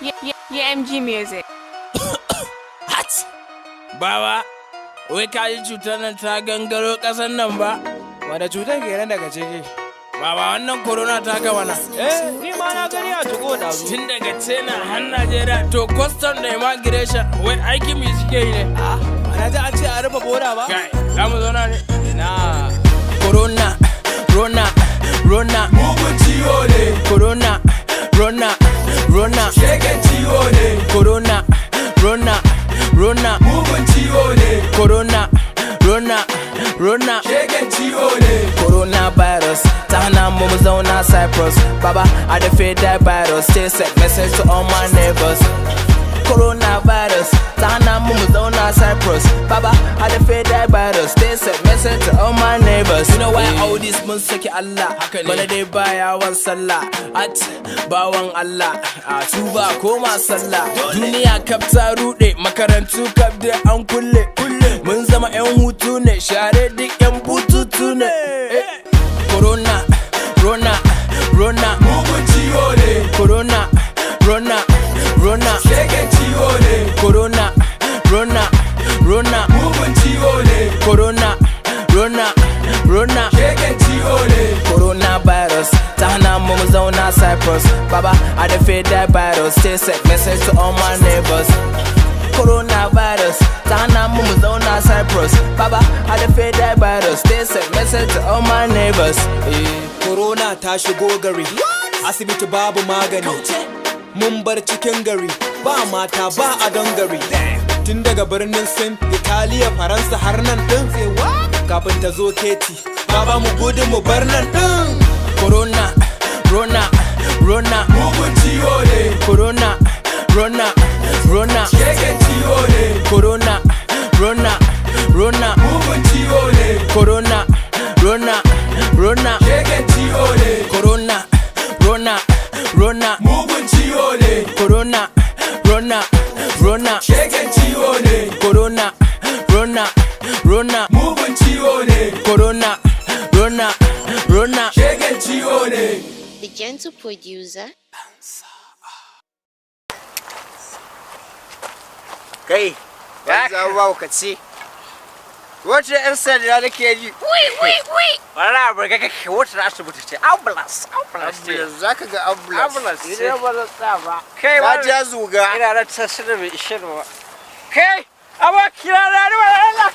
MG music. What? Baba, wai ka ji cutar nan ta gangaro ƙasan nan ba? Wanda cutar kenan daga ciki? Baba, wannan corona ta gama na. Ni ma na gani a tuko da su. Tun daga China har Najeriya to custom da immigration wai aikin me suke yi ne? Ana ji an ce a rufe boda ba? Kai, za mu zauna ne? Ina. Corona, Rona, Mugun ciwo ne. Corona, Rona, Shegen ciwo ne. Corona, Rona, Mugun ciwo ne. Corona, Rona, Shegen ciwo ne. Coronavirus, ta hana mu zauna Cyprus. Baba, I dey fear that virus. Stay safe, message to all my neighbors. Coronavirus, ta hana mu zauna Cyprus. Baba, I dey fear that virus. Stay safe, message to all my neighbors. You know why all this mun saki Allah? Bana dai baya wan sallah. At bawan Allah, a tuba koma sallah. Duniya kaf ta rude, makarantu kaf da an kulle. Mun zama 'yan hutu ne, share duk 'yan bututu ne. Corona, Rona, Mugun ciwo ne. Corona, Rona, Shegen ciwo ne. Corona, Rona, Mugun ciwo ne. Corona, Rona, Shegen ciwo ne. Coronavirus, ta hana mu zauna Cyprus. Baba, I dey fear that virus. Stay safe, message to all my neighbors. Coronavirus, ta hana mu zauna Cyprus. Baba, I dey fear that virus. Stay safe, message to all my neighbors. Corona ta shigo gari. Asibiti babu magani. Mun bar cikin gari. Ba mata ba a don gari. Tun daga birnin Sin, Italiya, Faransa har nan din. Kafin ta zo keti. Baba mu gudu mu bar nan din. Corona, Rona, Mugun ciwo ne. Corona, Rona, Shegen ciwo ne. Corona, Rona, Mugun ciwo ne. Corona, Rona, Shegen ciwo ne. Corona, Rona, Mugun ciwo ne. Corona, Rona, Shegen ciwo ne. Corona, Rona, Mugun ciwo ne. Corona, Rona. Shegen ciwo ne. The gentle producer. Kai, ya ba ka ci. Wata ‘yan sanda nake ji. Wait. Wani abu ga kake wata asibiti ce. Ambulance ce. Za ka ga Ambulance ce. Idan ba za ba. Kai Na ja zuga. Ina da tasiri mai ishe ba. Kai, aboki na da ni wani Allah.